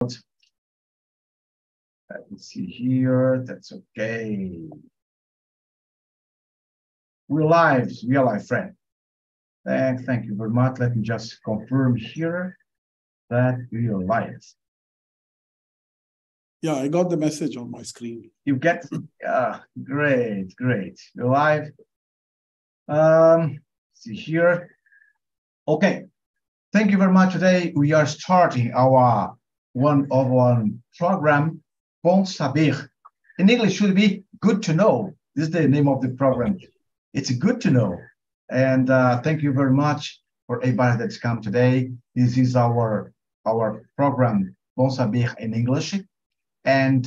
Let me see here. That's okay. We're live, friend. Thank you very much. Let me just confirm here that we are live. Yeah, I got the message on my screen. You get great. You're live. See here. Okay. Thank you very much. Today we are starting our one-on-one program, Bom Saber. In English, should be good to know. This is the name of the program. It's good to know. And thank you very much for everybody that's come today. This is our program, Bom Saber in English. And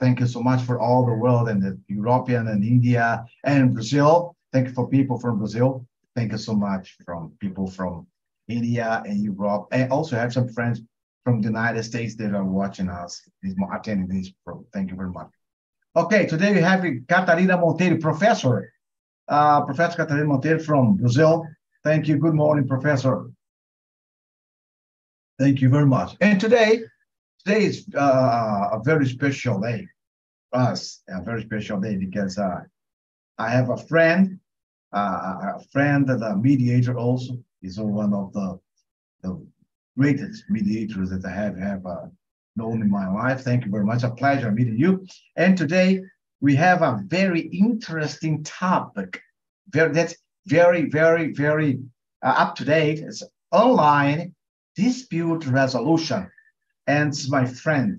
thank you so much for all the world and the European and India and Brazil. Thank you for people from Brazil. Thank you so much from people from India and Europe. And also have some friends from the United States that are watching us, attending this program. Thank you very much. Okay, today we have Catarina Monteiro, Professor Catarina Monteiro from Brazil. Thank you. Good morning, Professor. Thank you very much. And today is a very special day for us, a very special day because I have a friend that a mediator also. He's one of the greatest mediators that I have known in my life. Thank you very much. A pleasure meeting you. And today we have a very interesting topic. That's very up to date. It's online dispute resolution. And my friend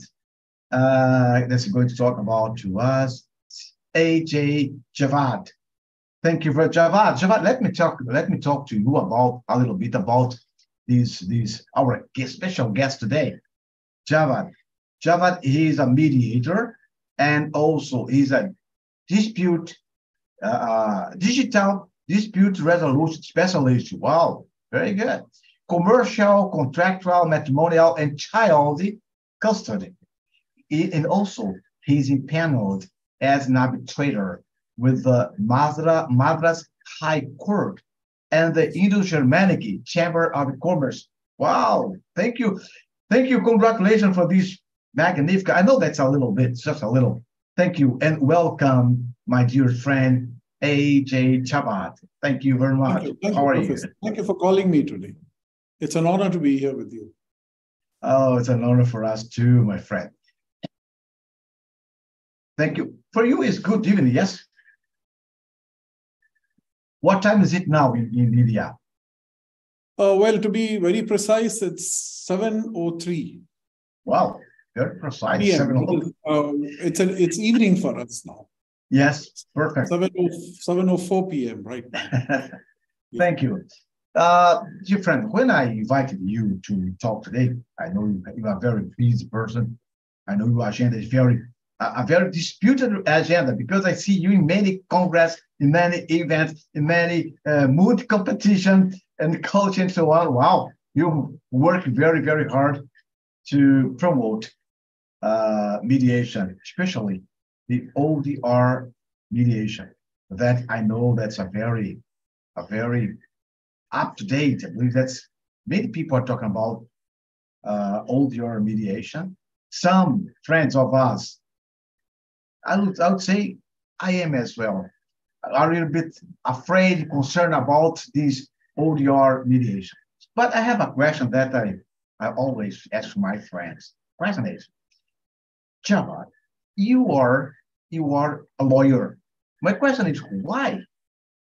that's going to talk about to us, AJ Javad. Thank you for Javad. Javad, let me talk to you about a little bit about our special guest today, Javad. Javad, he is a mediator and also he's a digital dispute resolution specialist. Wow, very good. Commercial, contractual, matrimonial, and child custody. And also he's impaneled as an arbitrator with the Madras High Court and the Indo-Germanic Chamber of Commerce. Wow, thank you. Congratulations for this magnificent. I know that's a little bit, just a little. Thank you and welcome, my dear friend, AJ Javad. Thank you very much. How are you? Thank you for calling me today. It's an honor to be here with you. Oh, it's an honor for us too, my friend. Thank you. For you, it's good evening, yes? What time is it now in India? Well, to be very precise, it's 7:03. Wow, very precise. It's evening for us now. Yes, perfect. 7:04 p.m. right now. Thank you. Dear friend, when I invited you to talk today, I know you are a very busy person. I know your agenda is a very disputed agenda because I see you in many congress, in many events, in many mood competition and coaching and so on. Wow, you work very hard to promote mediation, especially the ODR mediation. That I know that's a very up to date. I believe that's many people are talking about ODR mediation. Some friends of us, I would say I am as well, are a little bit afraid, concerned about this ODR mediation. But I have a question that I always ask my friends. Question is, Javad, you are a lawyer. My question is why?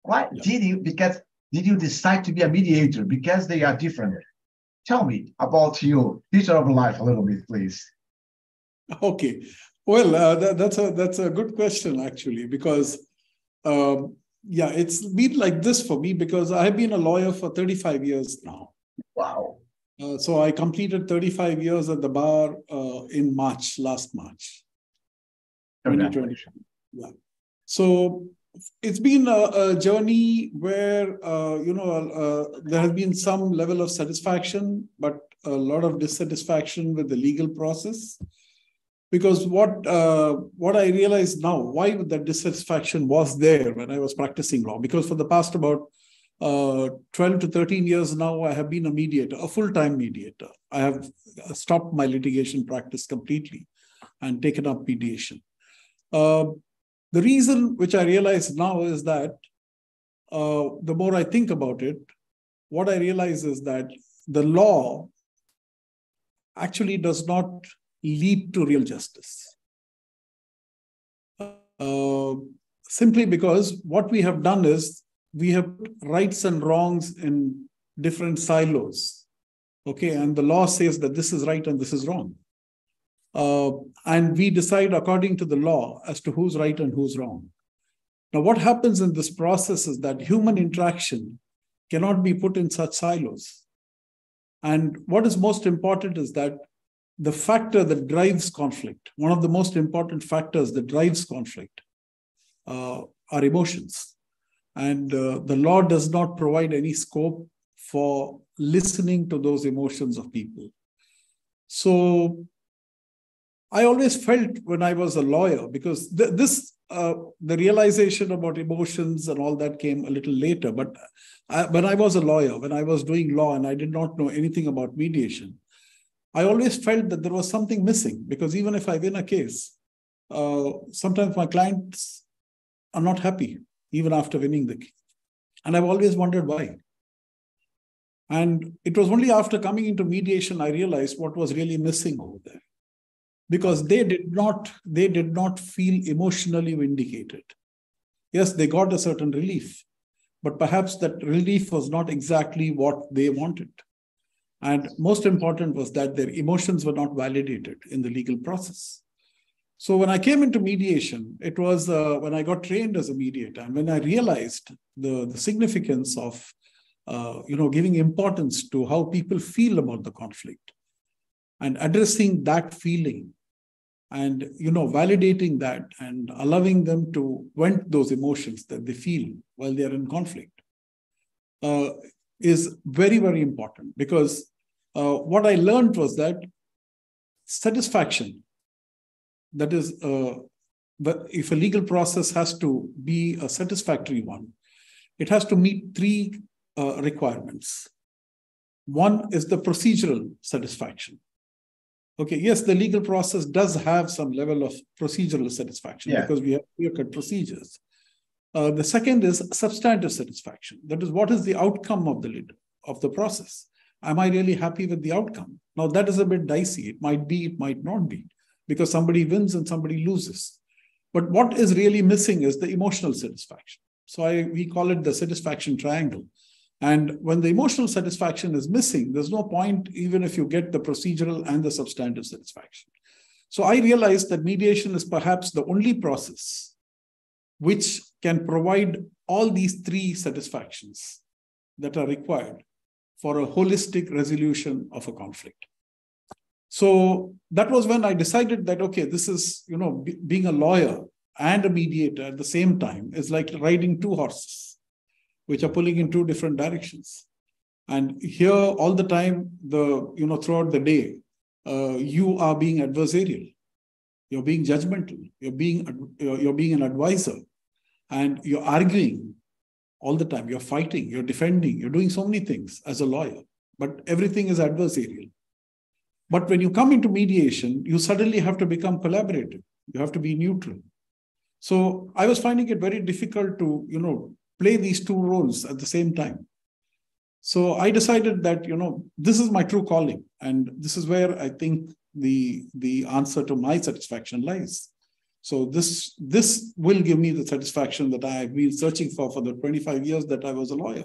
Why did you decide to be a mediator? Because they are different. Tell me about you, history of life a little bit, please. Okay. Well, that's a good question, actually, because, it's been like this for me because I've been a lawyer for 35 years now. Wow. So I completed 35 years at the bar in last March, 2020. Yeah. So it's been a journey where, there has been some level of satisfaction, but a lot of dissatisfaction with the legal process. Because what I realize now, why that dissatisfaction was there when I was practicing law, because for the past about 12 to 13 years now, I have been a mediator, a full-time mediator. I have stopped my litigation practice completely and taken up mediation. The reason which I realize now is that the more I think about it, what I realize is that the law actually does not lead to real justice. Simply because what we have done is we have put rights and wrongs in different silos. Okay, and the law says that this is right and this is wrong. And we decide according to the law as to who's right and who's wrong. Now, what happens in this process is that human interaction cannot be put in such silos. And what is most important is that the factor that drives conflict, one of the most important factors that drives conflict, are emotions. And the law does not provide any scope for listening to those emotions of people. So I always felt when I was a lawyer, because the realization about emotions and all that came a little later, but when I was a lawyer, when I was doing law and I did not know anything about mediation, I always felt that there was something missing, because even if I win a case, sometimes my clients are not happy even after winning the case. And I've always wondered why. And it was only after coming into mediation I realized what was really missing over there. Because they did not feel emotionally vindicated. Yes, they got a certain relief, but perhaps that relief was not exactly what they wanted. And most important was that their emotions were not validated in the legal process. So when I came into mediation, it was when I got trained as a mediator, and when I realized the significance of giving importance to how people feel about the conflict and addressing that feeling and validating that and allowing them to vent those emotions that they feel while they are in conflict is very, very important. Because what I learned was that satisfaction, that is, if a legal process has to be a satisfactory one, it has to meet three requirements. One is the procedural satisfaction. Okay, yes, the legal process does have some level of procedural satisfaction because we have clear-cut procedures. The second is substantive satisfaction. That is, what is the outcome of the process? Am I really happy with the outcome? Now, that is a bit dicey. It might be, it might not be, because somebody wins and somebody loses. But what is really missing is the emotional satisfaction. So we call it the satisfaction triangle. And when the emotional satisfaction is missing, there's no point even if you get the procedural and the substantive satisfaction. So I realized that mediation is perhaps the only process which can provide all these three satisfactions that are required for a holistic resolution of a conflict. So that was when I decided that, okay, this is, being a lawyer and a mediator at the same time is like riding two horses, which are pulling in two different directions. And here, all the time, throughout the day, you are being adversarial. You're being judgmental. You're being an advisor. And you're arguing all the time. You're fighting. You're defending. You're doing so many things as a lawyer. But everything is adversarial. But when you come into mediation, you suddenly have to become collaborative. You have to be neutral. So I was finding it very difficult to, play these two roles at the same time. So I decided that, this is my true calling. And this is where I think the answer to my satisfaction lies. So this will give me the satisfaction that I've been searching for the 25 years that I was a lawyer.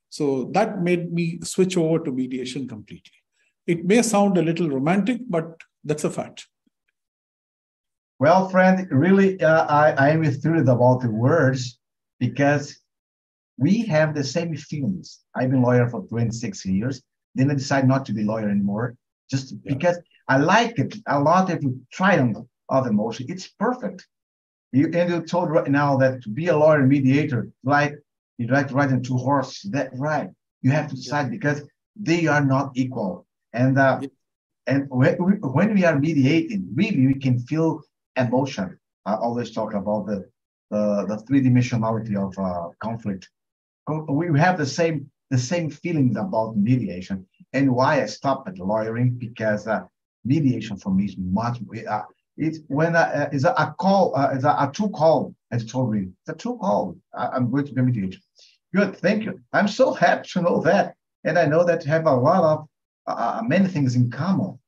So that made me switch over to mediation completely. It may sound a little romantic, but that's a fact. Well, friend, really, I am thrilled about the words, because we have the same feelings. I've been a lawyer for 26 years. Then I decided not to be a lawyer anymore, just because I like it a lot. If you triangle of emotion, it's perfect. You told right now that to be a lawyer and mediator, like you like to ride on two horses. That right? You have to decide because they are not equal. And when we are mediating, really we can feel emotion. I always talk about the three-dimensionality of conflict. we have the same feelings about mediation. And why I stopped at lawyering, because mediation for me is much. It's when it's a call, it's a true call, as told me. It's a true call. I'm going to be mediation. Good, thank you. I'm so happy to know that, and I know that you have a lot of many things in common.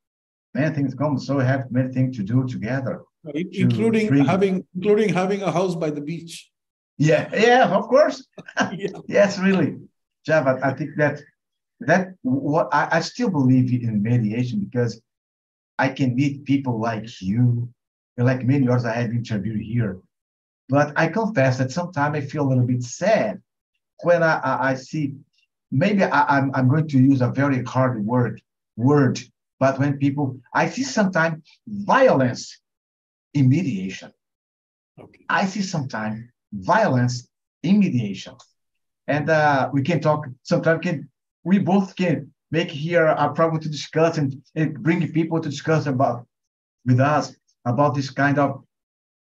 Many things in common. So we have many things to do together, including having a house by the beach. Yeah, of course. Yeah. Yes, really, Javad. I think that what I still believe in mediation, because I can meet people like you, and like many others I have interviewed here. But I confess that sometimes I feel a little bit sad when I see, maybe I'm going to use a very hard word, but when people, I see sometimes violence in mediation. Okay. I see sometimes violence in mediation. And we can talk, sometimes we both can make here a problem to discuss, and bring people to discuss about with us about this kind of,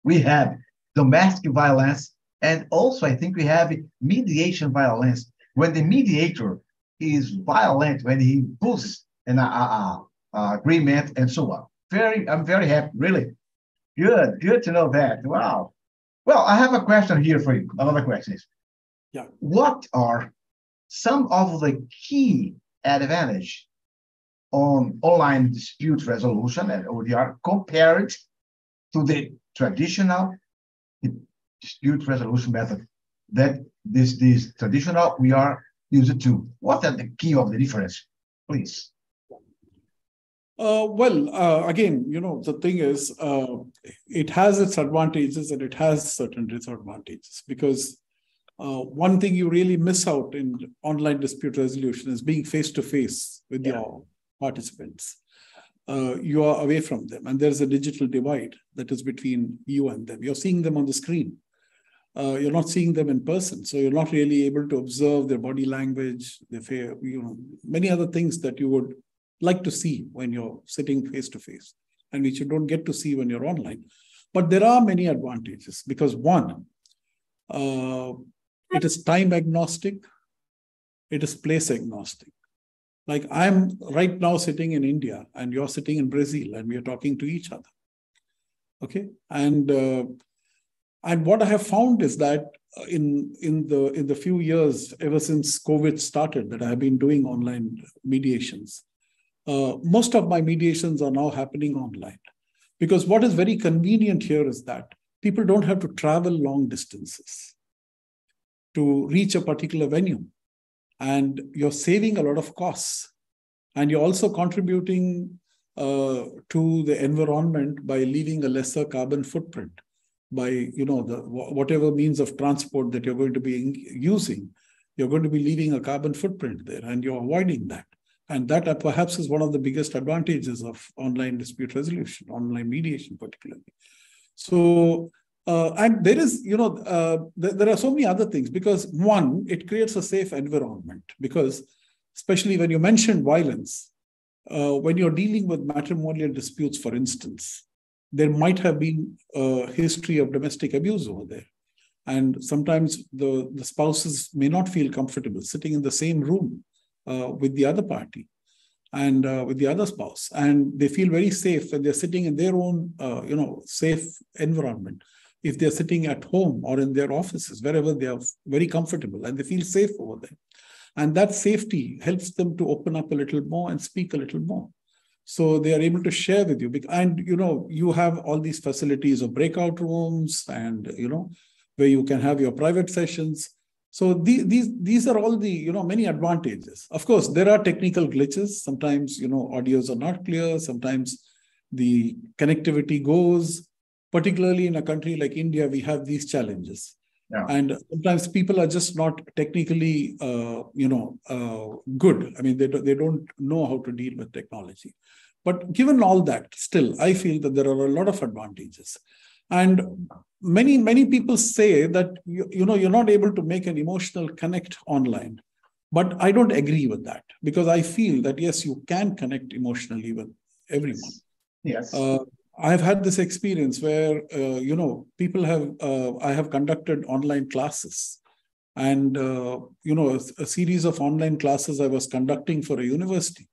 we have domestic violence, and also I think we have mediation violence, when the mediator is violent, when he pulls an agreement and so on. I'm very happy, really. Good to know that. Wow. Well, I have a question here for you. Another question is, yeah, what are some of the key advantage on online dispute resolution and ODR compared to the traditional dispute resolution method that this traditional we are used to? What are the key of the difference, please? Again, the thing is, it has its advantages and it has certain disadvantages, because one thing you really miss out in online dispute resolution is being face-to-face with your participants. You are away from them, and there's a digital divide that is between you and them. You're seeing them on the screen. You're not seeing them in person, so you're not really able to observe their body language, their many other things that you would like to see when you're sitting face-to-face, and which you don't get to see when you're online. But there are many advantages, because one, it is time agnostic, it is place agnostic. Like, I'm right now sitting in India and you're sitting in Brazil, and we are talking to each other. Okay. And what I have found is that in the few years, ever since COVID started, that I have been doing online mediations, most of my mediations are now happening online. Because what is very convenient here is that people don't have to travel long distances to reach a particular venue. And you're saving a lot of costs. And you're also contributing to the environment by leaving a lesser carbon footprint, by whatever means of transport that you're going to be using. You're going to be leaving a carbon footprint there, and you're avoiding that. And that perhaps is one of the biggest advantages of online dispute resolution, online mediation particularly. So, and there is, there are so many other things, because one, it creates a safe environment, because especially when you mentioned violence, when you're dealing with matrimonial disputes, for instance, there might have been a history of domestic abuse over there. And sometimes the spouses may not feel comfortable sitting in the same room with the other party and with the other spouse. And they feel very safe when they're sitting in their own, safe environment. If they're sitting at home or in their offices, wherever they are very comfortable and they feel safe over there. And that safety helps them to open up a little more and speak a little more. So they are able to share with you. And, you have all these facilities of breakout rooms and, where you can have your private sessions. So these are all the, many advantages. Of course, there are technical glitches. Sometimes, audios are not clear. Sometimes the connectivity goes. Particularly in a country like India, we have these challenges. Yeah. And sometimes people are just not technically, good. I mean, they don't know how to deal with technology. But given all that, still, I feel that there are a lot of advantages. And many people say that, you're not able to make an emotional connect online. But I don't agree with that, because I feel that, yes, you can connect emotionally with everyone. Yes. I have had this experience where, people have, I have conducted online classes and a series of online classes I was conducting for a university.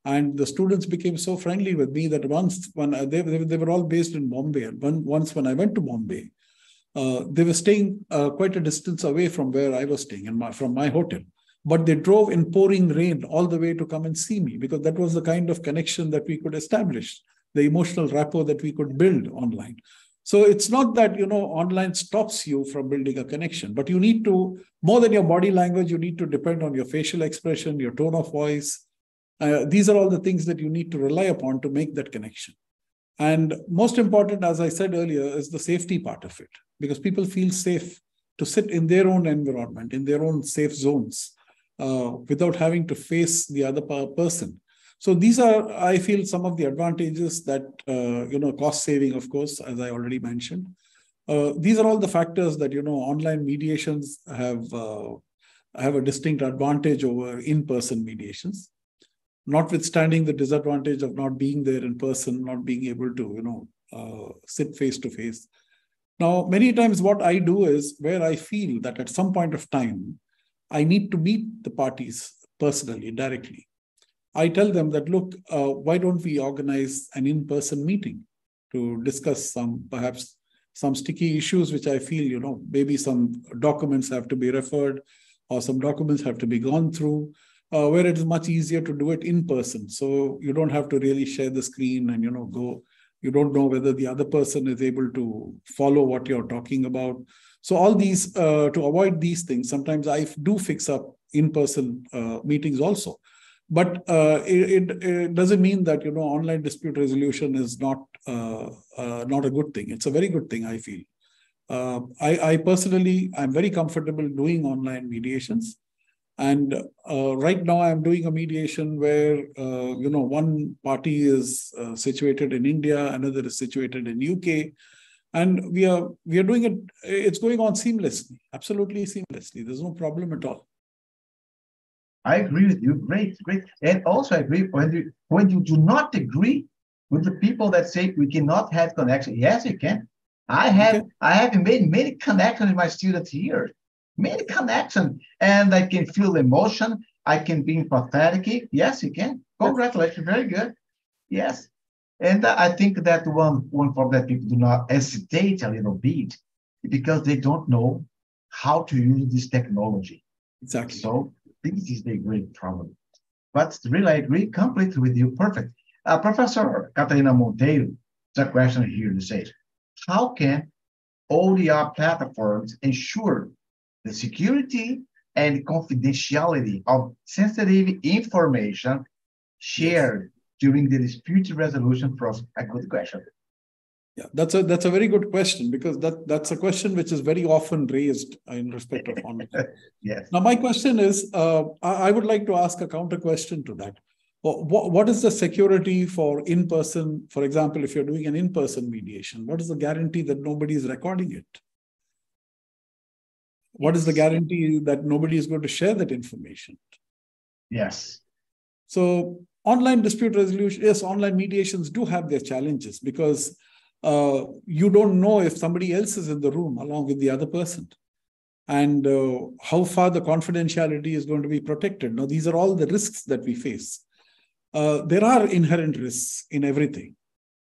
And the students became so friendly with me that once, when they were all based in Bombay, and once when I went to Bombay, they were staying quite a distance away from where I was staying, from my hotel. But they drove in pouring rain all the way to come and see me, because that was the kind of connection that we could establish, the emotional rapport that we could build online. So it's not that, online stops you from building a connection, but you need to, more than your body language, you need to depend on your facial expression, your tone of voice. These are all the things that you need to rely upon to make that connection. And most important, as I said earlier, is the safety part of it, because people feel safe to sit in their own environment, in their own safe zones, without having to face the other person. So these are, I feel, some of the advantages that, cost saving, of course, as I already mentioned. These are all the factors that, online mediations have a distinct advantage over in-person mediations, notwithstanding the disadvantage of not being there in person, not being able to, sit face to face. Now, many times what I do is, where I feel that at some point of time, I need to meet the parties personally, directly. I tell them that, look, why don't we organize an in-person meeting to discuss perhaps some sticky issues, which I feel, maybe some documents have to be referred or some documents have to be gone through, where it is much easier to do it in person. So you don't have to really share the screen and, go. You don't know whether the other person is able to follow what you're talking about. So all these, to avoid these things, sometimes I do fix up in-person meetings also. But it doesn't mean that, online dispute resolution is not a good thing. It's a very good thing, I feel. I personally, I'm very comfortable doing online mediations. And right now I'm doing a mediation where, one party is situated in India, another is situated in UK. And we are doing it, it's going on seamlessly, absolutely seamlessly. There's no problem at all. I agree with you. Great. And also I agree when you do not agree with the people that say we cannot have connection. Yes, you can. I have made many connections with my students here. Many connections. And I can feel emotion. I can be empathetic. Yes, you can. Congratulations. Very good. Yes. And I think that one problem that people do not hesitate a little bit because they don't know how to use this technology. Exactly. So this is the great problem. But really, I agree completely with you. Perfect. Professor Catarina Monteiro, there's a question here to say, how can ODR platforms ensure the security and confidentiality of sensitive information shared during the dispute resolution process? A good question. Yeah, that's a very good question, because that's a question which is very often raised in respect of online. Yes. Now, my question is, I would like to ask a counter question to that. What is the security for in-person? For example, if you're doing an in-person mediation, what is the guarantee that nobody is recording it? What is the guarantee that nobody is going to share that information? Yes. So online dispute resolution, yes, online mediations do have their challenges, because you don't know if somebody else is in the room along with the other person, and how far the confidentiality is going to be protected. Now, these are all the risks that we face. There are inherent risks in everything.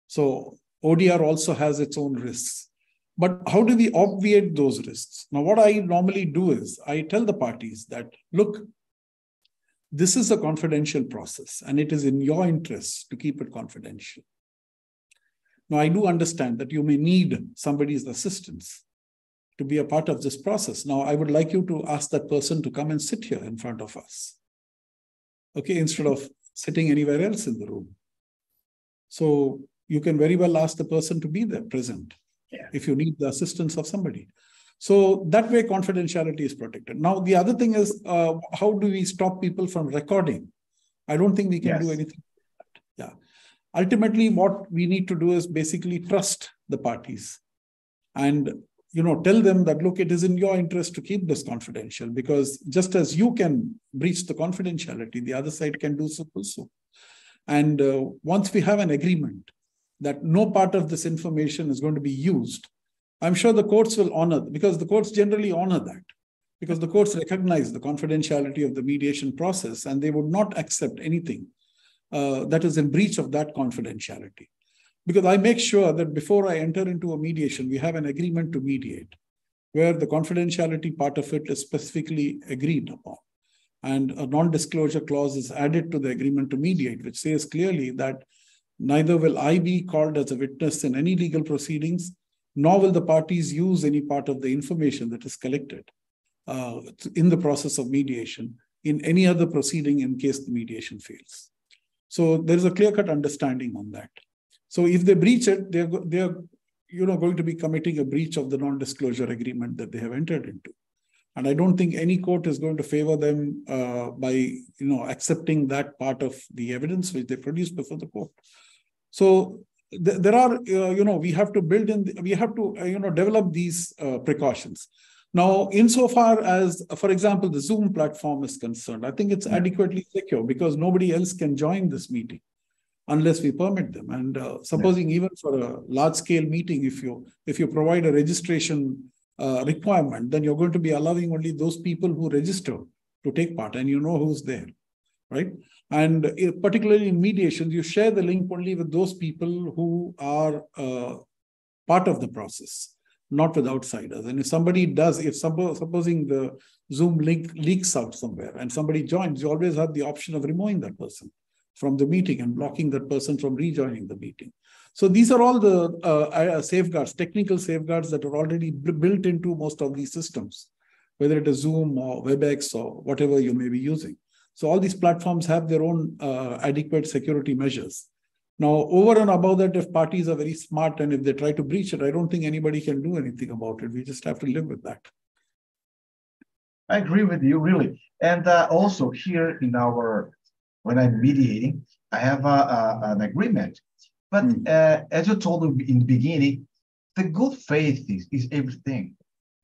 So ODR also has its own risks. But how do we obviate those risks? Now, what I normally do is I tell the parties that, look, this is a confidential process, and it is in your interest to keep it confidential. Now, I do understand that you may need somebody's assistance to be a part of this process. Now, I would like you to ask that person to come and sit here in front of us, okay, instead of sitting anywhere else in the room. So you can very well ask the person to be there present if you need the assistance of somebody. So that way, confidentiality is protected. Now, the other thing is, how do we stop people from recording? I don't think we can do anything. Yeah. Ultimately, what we need to do is basically trust the parties and, tell them that, look, it is in your interest to keep this confidential, because just as you can breach the confidentiality, the other side can do so also. And once we have an agreement that no part of this information is going to be used, I'm sure the courts will honor, because the courts generally honor that. because the courts recognize the confidentiality of the mediation process, and they would not accept anything that is in breach of that confidentiality. Because I make sure that before I enter into a mediation, we have an agreement to mediate, where the confidentiality part of it is specifically agreed upon. And a non-disclosure clause is added to the agreement to mediate, which says clearly that neither will I be called as a witness in any legal proceedings, nor will the parties use any part of the information that is collected in the process of mediation in any other proceeding in case the mediation fails. So there is a clear-cut understanding on that. So if they breach it, they're going to be committing a breach of the non-disclosure agreement that they have entered into. And I don't think any court is going to favor them by accepting that part of the evidence which they produce before the court. So there are, we have to build in, we have to, develop these precautions. Now, insofar as, for example, the Zoom platform is concerned, I think it's adequately secure because nobody else can join this meeting unless we permit them. And supposing even for a large-scale meeting, if you provide a registration requirement, then you're going to be allowing only those people who register to take part, and you know who's there, right? And particularly in mediation, you share the link only with those people who are part of the process, not with outsiders. And if somebody does, supposing the Zoom link leaks out somewhere and somebody joins, you always have the option of removing that person from the meeting and blocking that person from rejoining the meeting. So these are all the safeguards, technical safeguards that are already built into most of these systems, whether it is Zoom or WebEx or whatever you may be using. So all these platforms have their own adequate security measures. Now, over and above that, if parties are very smart and if they try to breach it, I don't think anybody can do anything about it. We just have to live with that. I agree with you, really. And also here when I'm mediating, I have an agreement. But as you told me in the beginning, the good faith is everything.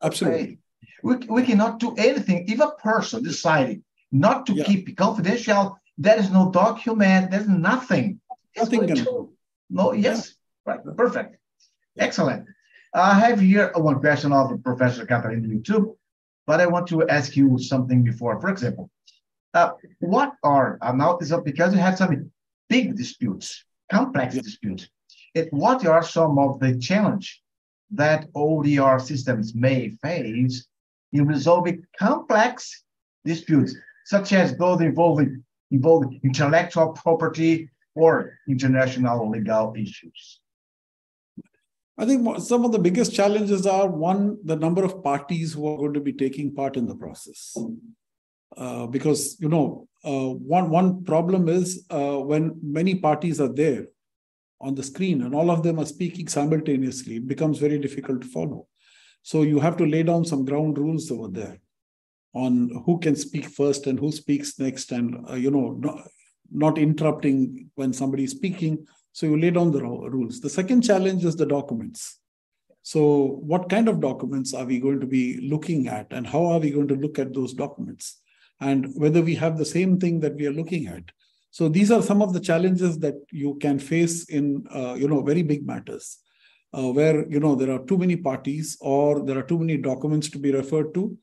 Absolutely. We cannot do anything. If a person decided not to keep confidential, there is no document, there's nothing. Nothing can do. No, yes, right, perfect. Excellent. I have here one question of Professor Catalin on YouTube, but I want to ask you something before. For example, what are, now is because you have some big disputes, complex disputes, what are some of the challenges that ODR systems may face in resolving complex disputes, such as those involving intellectual property or international legal issues? I think some of the biggest challenges are, one, the number of parties who are going to be taking part in the process. Because, one problem is when many parties are there on the screen and all of them are speaking simultaneously, it becomes very difficult to follow. So you have to lay down some ground rules over there on who can speak first and who speaks next, and, not interrupting when somebody is speaking. So you lay down the rules. The second challenge is the documents. So what kind of documents are we going to be looking at, and how are we going to look at those documents, and whether we have the same thing that we are looking at? So these are some of the challenges that you can face in, very big matters, where, there are too many parties or there are too many documents to be referred to.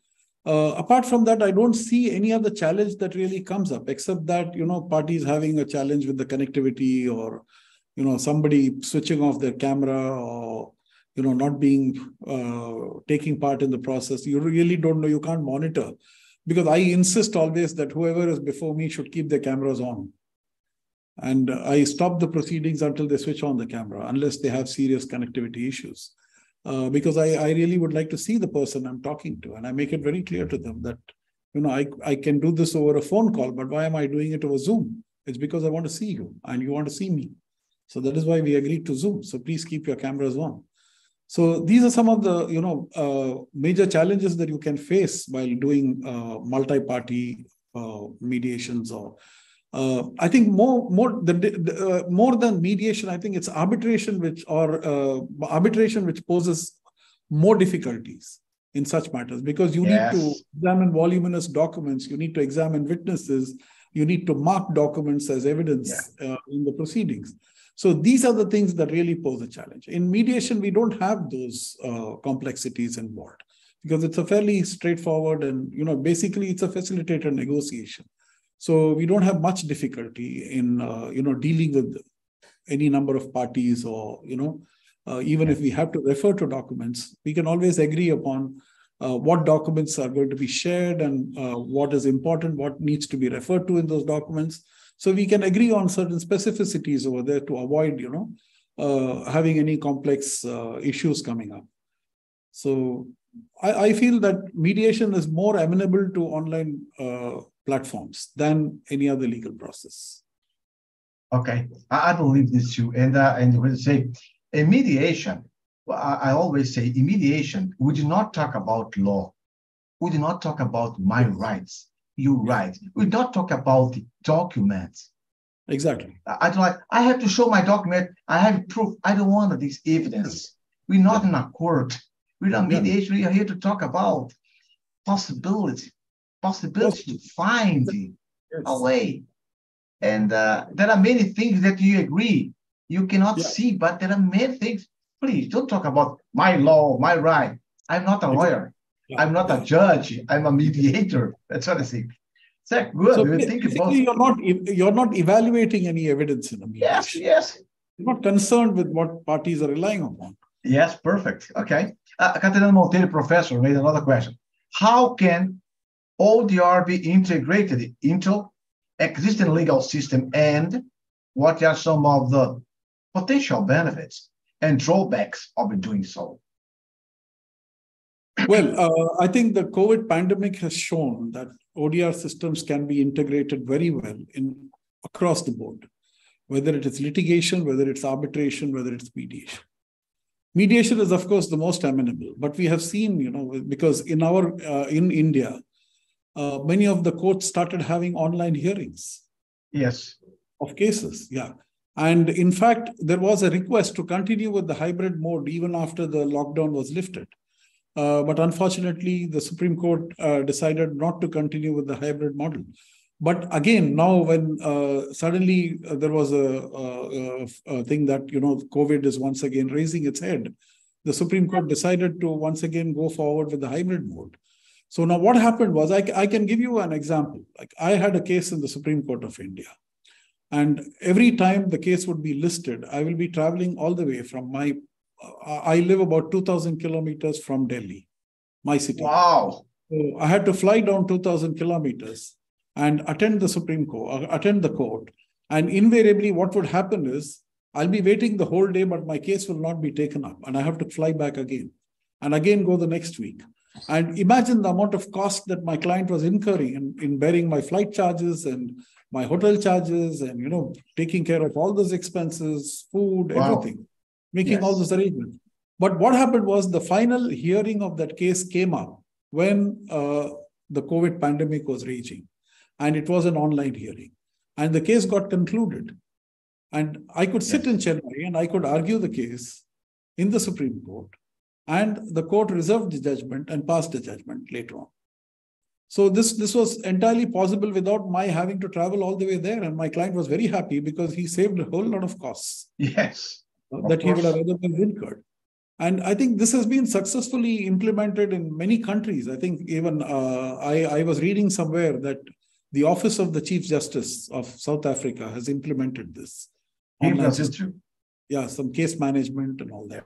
Apart from that, I don't see any other challenge that really comes up, except that, parties having a challenge with the connectivity, or, somebody switching off their camera, or, not taking part in the process. You really don't know, you can't monitor. Because I insist always that whoever is before me should keep their cameras on. And I stop the proceedings until they switch on the camera, unless they have serious connectivity issues. Because I really would like to see the person I'm talking to. And I make it very clear to them that, I can do this over a phone call, but why am I doing it over Zoom? It's because I want to see you and you want to see me. So that is why we agreed to Zoom. So please keep your cameras on. So these are some of the, major challenges that you can face while doing multi-party mediations. Or I think more than mediation, I think it's arbitration which poses more difficulties in such matters, because you need to examine voluminous documents, you need to examine witnesses, you need to mark documents as evidence in the proceedings. So these are the things that really pose a challenge. In mediation, we don't have those complexities involved. because it's a fairly straightforward and, basically it's a facilitated negotiation. So we don't have much difficulty in, dealing with any number of parties or, even if we have to refer to documents, we can always agree upon what documents are going to be shared and what is important, what needs to be referred to in those documents. So we can agree on certain specificities over there to avoid, having any complex issues coming up. So I feel that mediation is more amenable to online platforms than any other legal process. Okay, I believe this too. And when you say in mediation, well, I always say in mediation, we do not talk about law. We do not talk about my rights, your rights. We do not talk about the documents. Exactly. I have to show my document. I have proof. I don't want this evidence. We're not in a court. We're not mediation. We are here to talk about possibility to find a way. And there are many things that you agree. You cannot see, but there are many things. Please don't talk about my law, my right. I'm not a lawyer. I'm not a judge. I'm a mediator. That's what I think. That's good. So you think about... you're not evaluating any evidence in a mediation. Yes. You're not concerned with what parties are relying upon. Yes, perfect. Okay. Catarina Monteiro, professor, made another question. How can ODR be integrated into existing legal system, and what are some of the potential benefits and drawbacks of doing so? Well, I think the COVID pandemic has shown that ODR systems can be integrated very well across the board, whether it is litigation, whether it's arbitration, whether it's mediation. Mediation is, of course, the most amenable, but we have seen, because in India, many of the courts started having online hearings. Yes. Of cases, And in fact, there was a request to continue with the hybrid mode even after the lockdown was lifted. But unfortunately, the Supreme Court decided not to continue with the hybrid model. But again, now when suddenly there was a thing that, COVID is once again raising its head, the Supreme Court decided to once again go forward with the hybrid mode. So now what happened was, I can give you an example. Like I had a case in the Supreme Court of India. And every time the case would be listed, I will be traveling all the way from I live about 2,000 kilometers from Delhi, my city. Wow. So I had to fly down 2,000 kilometers and attend the court. And invariably what would happen is, I'll be waiting the whole day, but my case will not be taken up. And I have to fly back again and again go the next week. And imagine the amount of cost that my client was incurring in bearing my flight charges and my hotel charges and, taking care of all those expenses, food, everything, making all those arrangements. But what happened was the final hearing of that case came up when the COVID pandemic was raging, and it was an online hearing, and the case got concluded. And I could sit in Chennai and I could argue the case in the Supreme Court, and the court reserved the judgment and passed the judgment later on. So this was entirely possible without my having to travel all the way there. And my client was very happy because he saved a whole lot of costs. Yes. That he would have otherwise incurred. And I think this has been successfully implemented in many countries. I think even I was reading somewhere that the Office of the Chief Justice of South Africa has implemented this. Some case management and all that.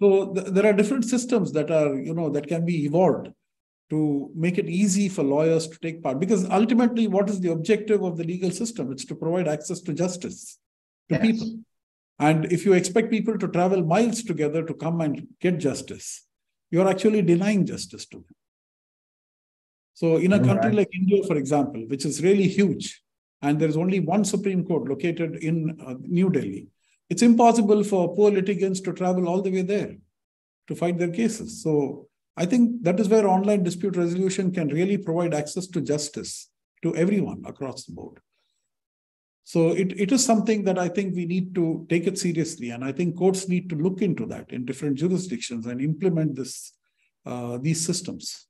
So there are different systems that are, that can be evolved to make it easy for lawyers to take part. Because ultimately, what is the objective of the legal system? It's to provide access to justice to people. And if you expect people to travel miles together to come and get justice, you're actually denying justice to them. So in a country like India, for example, which is really huge, and there's only one Supreme Court located in New Delhi, it's impossible for poor litigants to travel all the way there to fight their cases. So I think that is where online dispute resolution can really provide access to justice to everyone across the board. So it is something that I think we need to take it seriously. And I think courts need to look into that in different jurisdictions and implement these systems.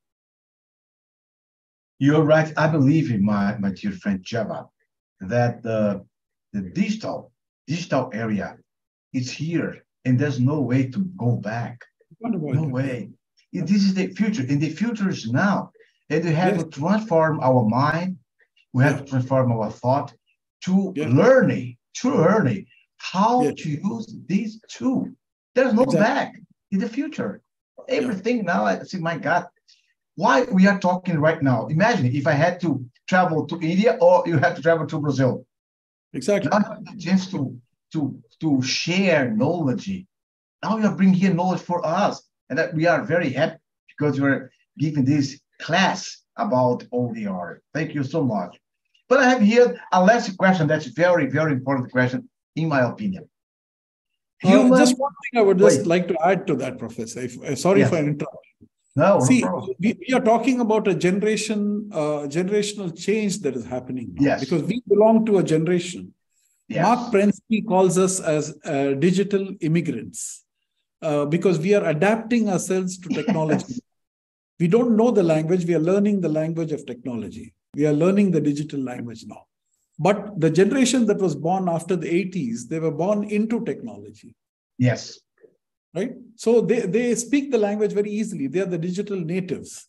You're right. I believe in my dear friend Javad, that the digital area is here and there's no way to go back. No way. This is the future, and the future is now. And we have to transform our mind. We have to transform our thought to learning how to use these tools. There's no back in the future. Everything now, I see, my God, why we are talking right now. Imagine if I had to travel to India or you had to travel to Brazil. Exactly. Now you have the chance to share knowledge. Now you are bringing here knowledge for us. And that we are very happy because we're giving this class about OER. Thank you so much. But I have here a last question that's very, very important question, in my opinion. Just one thing I would just like to add to that, Professor. Sorry for interrupting. No, see, no problem. We are talking about a generational change that is happening now, because we belong to a generation. Mark Prensky calls us as digital immigrants because we are adapting ourselves to technology. We don't know the language. We are learning the language of technology. We are learning the digital language now. But the generation that was born after the 80s, they were born into technology. Yes. Right? So they speak the language very easily. They are the digital natives.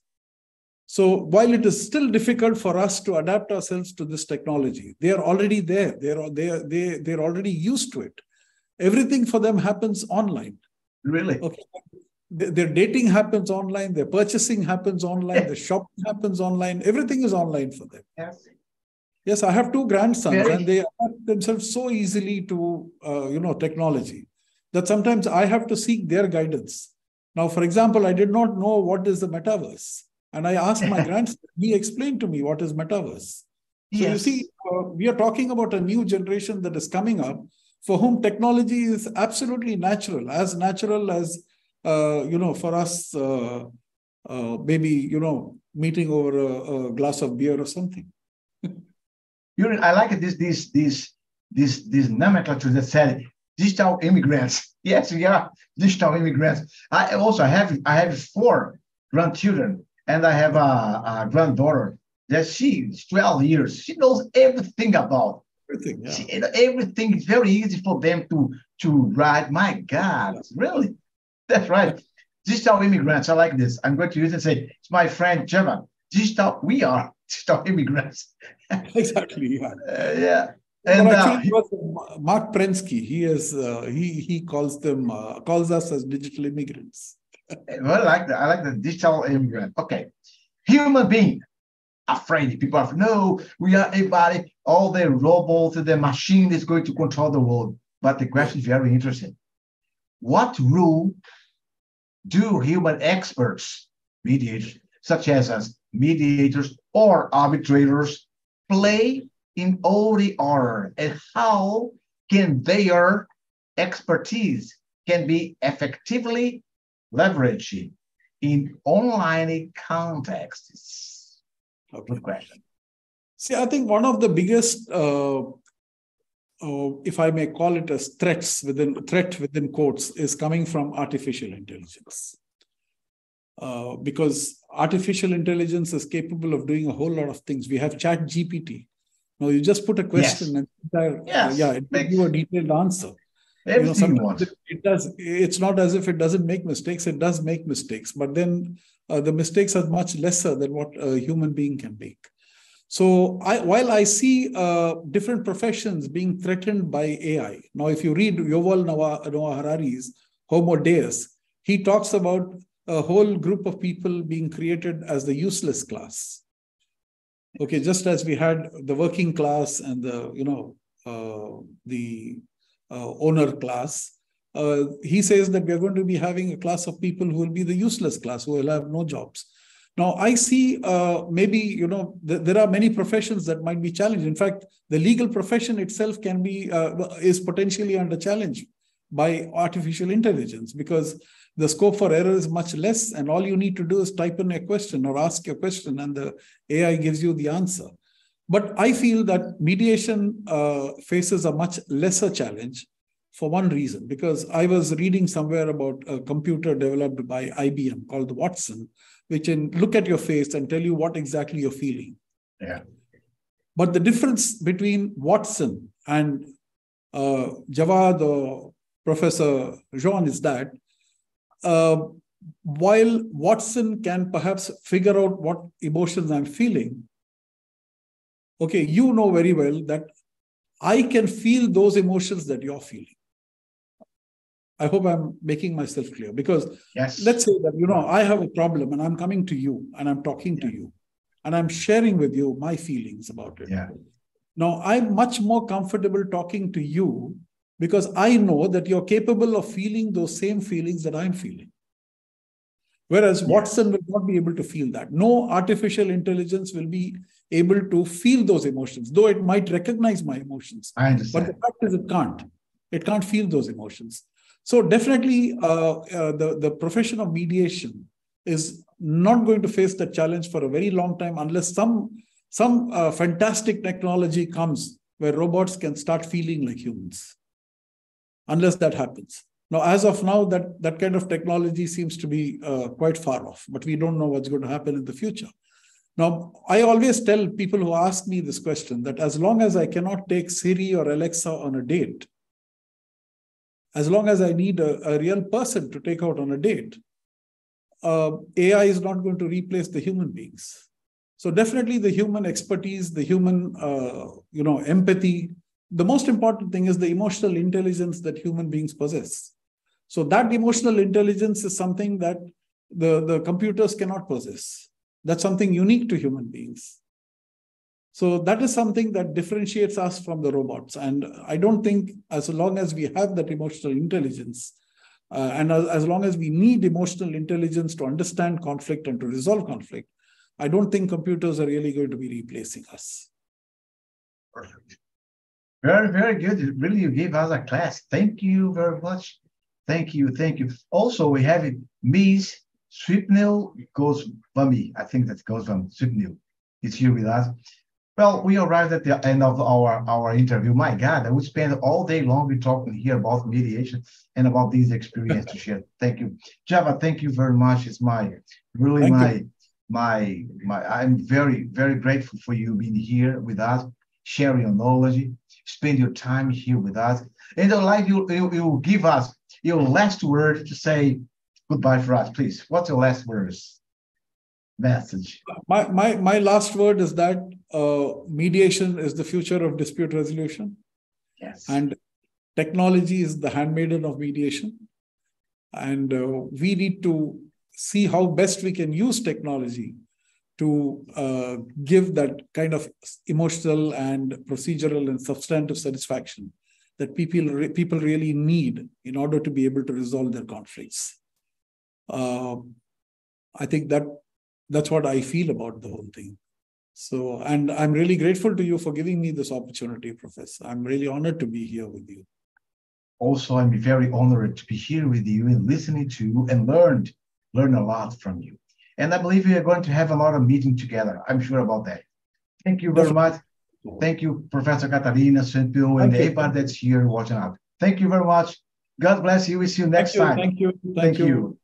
So while it is still difficult for us to adapt ourselves to this technology, they are already there. They're already used to it. Everything for them happens online. Really? Okay. Their dating happens online. Their purchasing happens online. Their shopping happens online. Everything is online for them. Yes. Yes, I have two grandsons, and they adapt themselves so easily to technology that sometimes I have to seek their guidance. Now, for example, I did not know what is the metaverse, and I asked my grandson. He explained to me what is metaverse. So you see, we are talking about a new generation that is coming up for whom technology is absolutely natural as for us, maybe meeting over a glass of beer or something. I like this nomenclature that said digital immigrants. Yes, we are digital immigrants. I have 4 grandchildren, and I have a granddaughter that she's 12 years. She knows everything about everything. Yeah. Everything is very easy for them to write. My God, really? That's right. Digital immigrants. I like this. I'm going to use it and say, it's my friend Gemma. We are digital immigrants. Exactly. Yeah. And actually, Mark Prensky. He calls us as digital immigrants. Well, I like that. I like the digital immigrant. Okay. Human being. Afraid. People are, no, we are everybody, all the robots, the machine is going to control the world. But the question is very interesting. What role do human experts, mediators, such as mediators or arbitrators, play in OER, and how can their expertise can be effectively leveraged in online contexts? Good question. See, I think one of the biggest, if I may call it as threat within quotes, is coming from artificial intelligence. Because artificial intelligence is capable of doing a whole lot of things. We have ChatGPT. Now you just put a question and it gives you a detailed answer. Sometimes it's not as if it doesn't make mistakes. It does make mistakes, but then the mistakes are much lesser than what a human being can make. So while I see different professions being threatened by AI, now if you read Yuval Noah Harari's Homo Deus, he talks about a whole group of people being created as the useless class. Okay, just as we had the working class and the owner class, he says that we are going to be having a class of people who will be the useless class, who will have no jobs. Now, I see maybe, there are many professions that might be challenged. In fact, the legal profession itself is potentially under challenge by artificial intelligence, because the scope for error is much less, and all you need to do is type in a question or ask a question, and the AI gives you the answer. But I feel that mediation faces a much lesser challenge for one reason, because I was reading somewhere about a computer developed by IBM called Watson, which can look at your face and tell you what exactly you're feeling. Yeah. But the difference between Watson and Jawad or Professor Jean is that while Watson can perhaps figure out what emotions I'm feeling, okay, you know very well that I can feel those emotions that you're feeling. I hope I'm making myself clear, because let's say that, I have a problem and I'm coming to you and I'm talking to you and I'm sharing with you my feelings about it. Yeah. Now, I'm much more comfortable talking to you because I know that you're capable of feeling those same feelings that I'm feeling. Whereas Watson will not be able to feel that. No artificial intelligence will be able to feel those emotions, though it might recognize my emotions. I understand. But the fact is it can't. It can't feel those emotions. So definitely the profession of mediation is not going to face that challenge for a very long time unless some fantastic technology comes where robots can start feeling like humans. Unless that happens. Now, as of now, that kind of technology seems to be quite far off, but we don't know what's going to happen in the future. Now, I always tell people who ask me this question that as long as I cannot take Siri or Alexa on a date, as long as I need a real person to take out on a date, AI is not going to replace the human beings. So definitely the human expertise, the human, empathy. The most important thing is the emotional intelligence that human beings possess. So that emotional intelligence is something that the computers cannot possess. That's something unique to human beings. So that is something that differentiates us from the robots. And I don't think as long as we have that emotional intelligence, and as long as we need emotional intelligence to understand conflict and to resolve conflict, I don't think computers are really going to be replacing us. Perfect. Very, very good. Really, you gave us a class. Thank you very much. Thank you. Thank you. Also, we have Ms. Swipnil Goswami. I think that Goswami Swipnil is here with us. Well, we arrived at the end of our interview. My God, I would spend all day long talking here about mediation and about this experience to share. Thank you. Java, thank you very much. It's I'm very, very grateful for you being here with us, sharing your knowledge, spend your time here with us. And I'd like you give us your last word to say goodbye for us, please. What's your last words? Message. My last word is that mediation is the future of dispute resolution. Yes. And technology is the handmaiden of mediation. And we need to see how best we can use technology to give that kind of emotional and procedural and substantive satisfaction that people really need in order to be able to resolve their conflicts. I think that's what I feel about the whole thing. So, and I'm really grateful to you for giving me this opportunity, Professor. I'm really honored to be here with you. Also, I'm very honored to be here with you and listening to you and learn a lot from you. And I believe we are going to have another meeting together. I'm sure about that. Thank you very much. Thank you, Professor Catarina, Swipnil, and everybody that's here watching out. Thank you very much. God bless you. We'll see you next time. Thank you.